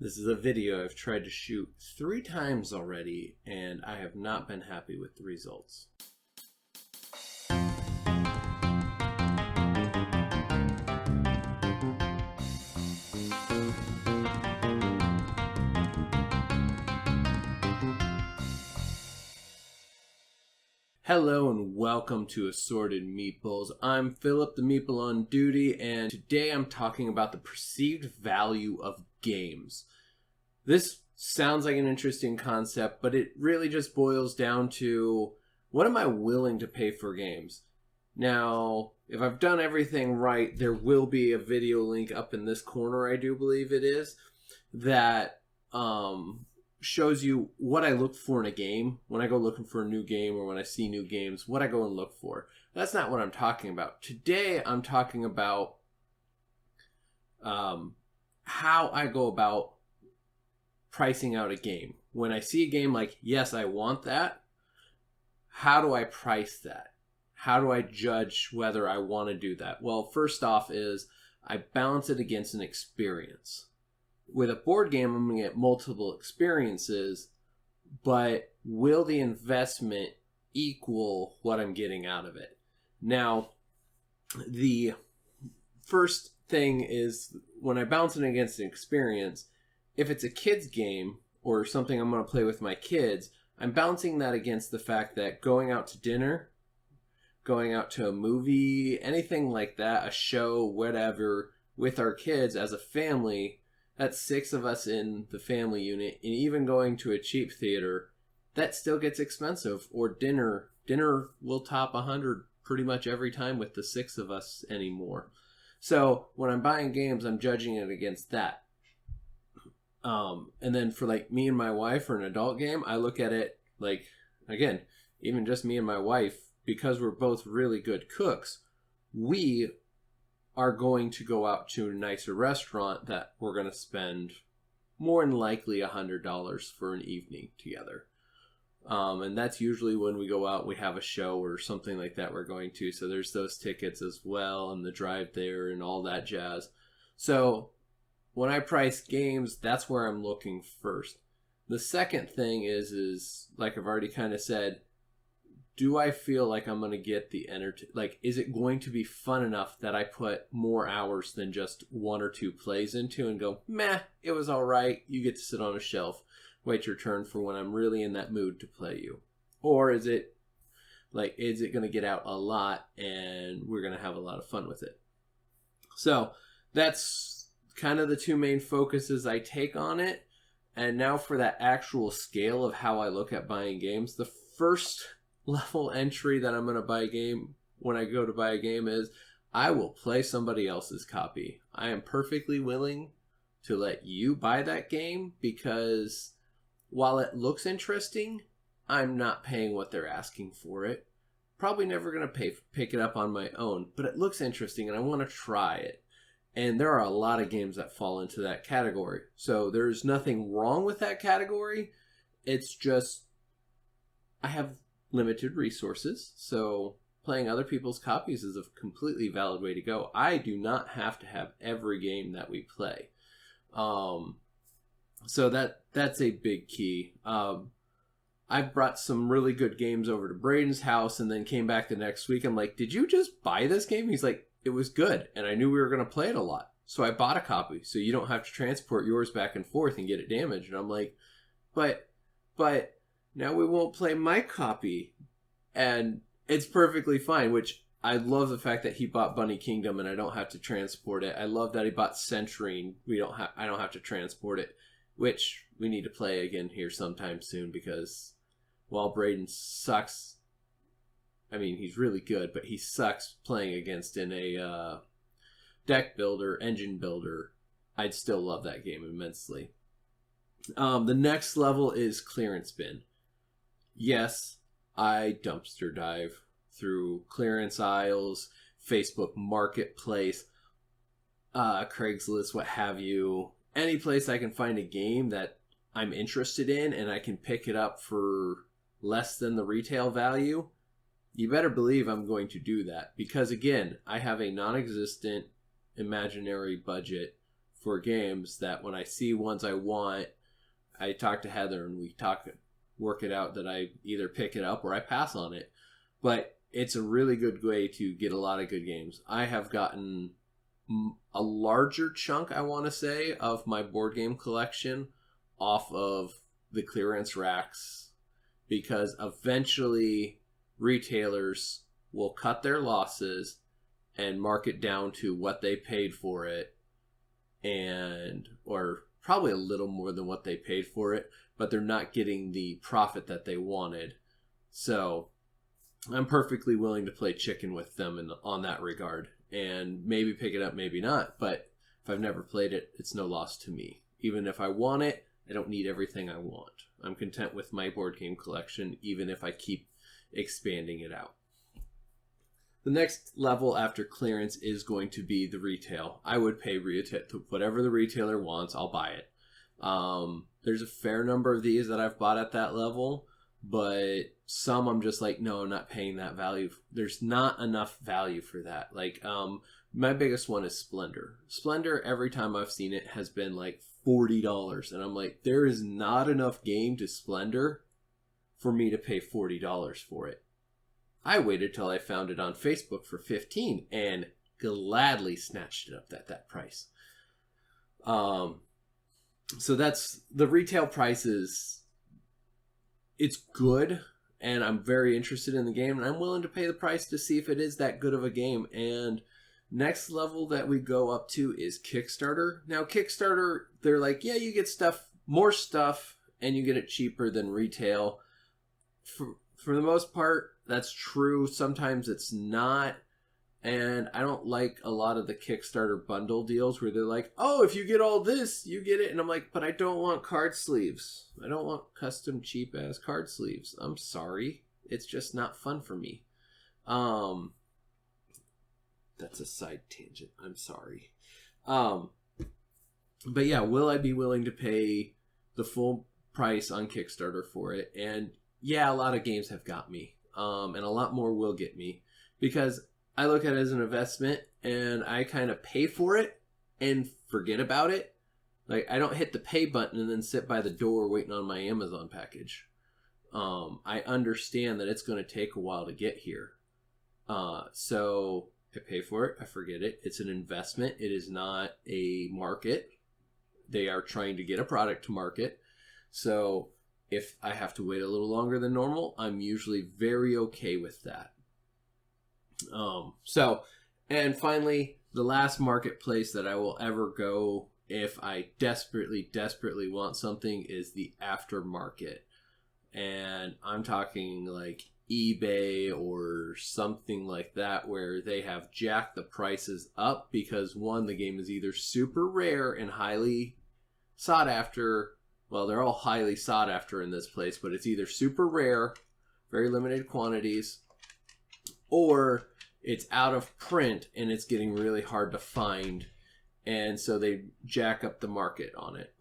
This is a video I've tried to shoot 3 times already, and I have not been happy with the results. Hello and welcome to Assorted Meeples. I'm Phillip, the Meeple on duty, and today I'm talking about the perceived value of games. This sounds like an interesting concept, but it really just boils down to, what am I willing to pay for games? Now, if I've done everything right, there will be a video link up in this corner, I do believe it is, that shows you what I look for in a game. When I go looking for a new game or when I see new games, what I go and look for. That's not what I'm talking about. Today, I'm talking about how I go about pricing out a game. When I see a game like, yes, I want that, how do I price that? How do I judge whether I want to do that? Well, first off is I balance it against an experience. With a board game, I'm going to get multiple experiences, but will the investment equal what I'm getting out of it? Now, the first thing is when I balance it against an experience, if it's a kid's game or something I'm going to play with my kids, I'm balancing that against the fact that going out to dinner, going out to a movie, anything like that, a show, whatever, with our kids as a family, that's 6 of us in the family unit, and even going to a cheap theater, that still gets expensive. Or dinner will top 100 pretty much every time with the 6 of us anymore. So when I'm buying games, I'm judging it against that. And then for like me and my wife for an adult game, I look at it like, again, even just me and my wife, because we're both really good cooks, we are going to go out to a nicer restaurant that we're going to spend more than likely $100 for an evening together. And that's usually when we go out, we have a show or something like that we're going to. So there's those tickets as well and the drive there and all that jazz. So when I price games, that's where I'm looking first. The second thing is like I've already kind of said, do I feel like I'm going to get the like, is it going to be fun enough that I put more hours than just 1 or 2 plays into and go, meh, it was all right. You get to sit on a shelf, wait your turn for when I'm really in that mood to play you. Or is it going to get out a lot and we're going to have a lot of fun with it? So that's kind of the 2 main focuses I take on it. And now for that actual scale of how I look at buying games, the first level entry that I'm going to buy a game when I go to buy a game is I will play somebody else's copy. I am perfectly willing to let you buy that game because while it looks interesting, I'm not paying what they're asking for it. Probably never going to pick it up on my own, but it looks interesting and I want to try it. And there are a lot of games that fall into that category. So there's nothing wrong with that category. It's just I have limited resources, so playing other people's copies is a completely valid way to go. I do not have to have every game that we play. So that's a big key. I brought some really good games over to Braden's house and then came back the next week. I'm like, did you just buy this game? He's like, it was good, and I knew we were going to play it a lot. So I bought a copy, so you don't have to transport yours back and forth and get it damaged. And I'm like, but now we won't play my copy. And it's perfectly fine, which I love the fact that he bought Bunny Kingdom and I don't have to transport it. I love that he bought Century. I don't have to transport it, which we need to play again here sometime soon because while Braden sucks, I mean, he's really good, but he sucks playing against in a deck builder, engine builder. I'd still love that game immensely. The next level is clearance bin. Yes, I dumpster dive through clearance aisles, Facebook Marketplace, Craigslist, what have you. Any place I can find a game that I'm interested in and I can pick it up for less than the retail value, you better believe I'm going to do that. Because again, I have a non-existent imaginary budget for games that when I see ones I want, I talk to Heather and we work it out that I either pick it up or I pass on it. But it's a really good way to get a lot of good games. I have gotten a larger chunk, I want to say, of my board game collection off of the clearance racks, because eventually retailers will cut their losses and mark it down to what they paid for it, or probably a little more than what they paid for it, but they're not getting the profit that they wanted. So I'm perfectly willing to play chicken with them on that regard, and maybe pick it up, maybe not. But if I've never played it, it's no loss to me. Even if I want it, I don't need everything I want. I'm content with my board game collection, even if I keep expanding it out. The next level after clearance is going to be the retail. I would pay retail, whatever the retailer wants, I'll buy it. There's a fair number of these that I've bought at that level, but some I'm just like, no, I'm not paying that value. There's not enough value for that. Like, my biggest one is Splendor. Splendor, every time I've seen it, has been like $40. And I'm like, there is not enough game to Splendor for me to pay $40 for it. I waited till I found it on Facebook for $15 and gladly snatched it up at that price. So that's the retail prices. It's good, and I'm very interested in the game, and I'm willing to pay the price to see if it is that good of a game. And next level that we go up to is Kickstarter. Now, Kickstarter, they're like, yeah, you get more stuff, and you get it cheaper than retail. For the most part, that's true. Sometimes it's not. And I don't like a lot of the Kickstarter bundle deals where they're like, oh, if you get all this, you get it. And I'm like, but I don't want card sleeves. I don't want custom cheap ass card sleeves. I'm sorry. It's just not fun for me. That's a side tangent. I'm sorry. But yeah, will I be willing to pay the full price on Kickstarter for it? And yeah, a lot of games have got me. And a lot more will get me, because I look at it as an investment and I kind of pay for it and forget about it. Like, I don't hit the pay button and then sit by the door waiting on my Amazon package. I understand that it's going to take a while to get here. So I pay for it. I forget it. It's an investment. It is not a market. They are trying to get a product to market. So if I have to wait a little longer than normal, I'm usually very okay with that. And finally, the last marketplace that I will ever go if I desperately want something is the Aftermarket. And I'm talking like eBay or something like that, where they have jacked the prices up because, one, the game is either super rare and highly sought after. Well, they're all highly sought after in this place, but it's either super rare, very limited quantities, or it's out of print and it's getting really hard to find. And so they jack up the market on it.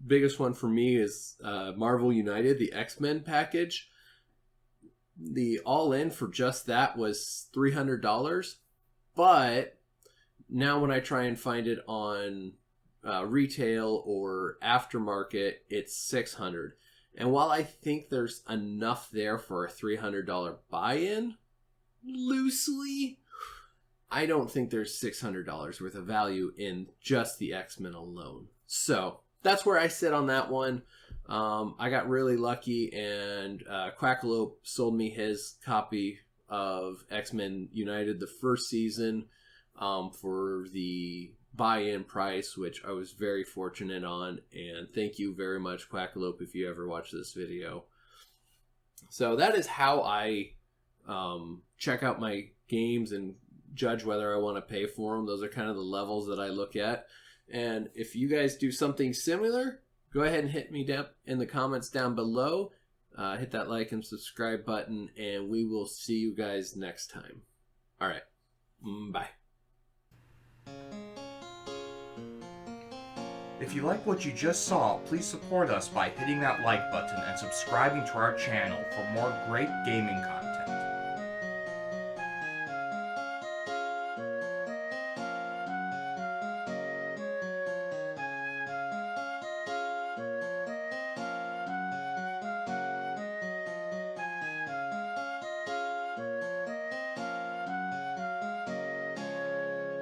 Biggest one for me is Marvel United, the X-Men package. The all-in for just that was $300. But now when I try and find it on retail or Aftermarket, it's $600. And while I think there's enough there for a $300 buy-in, loosely, I don't think there's $600 worth of value in just the X-Men alone. So that's where I sit on that one. I got really lucky, and Quackalope sold me his copy of X-Men United, the first season, for the buy-in price, which I was very fortunate on. And thank you very much, Quackalope, if you ever watch this video. So that is how I check out my games and judge whether I want to pay for them. Those are kind of the levels that I look at. And if you guys do something similar, go ahead and hit me down in the comments down below. Hit that like and subscribe button, and we will see you guys next time. All right. Bye. If you like what you just saw, please support us by hitting that like button and subscribing to our channel for more great gaming content.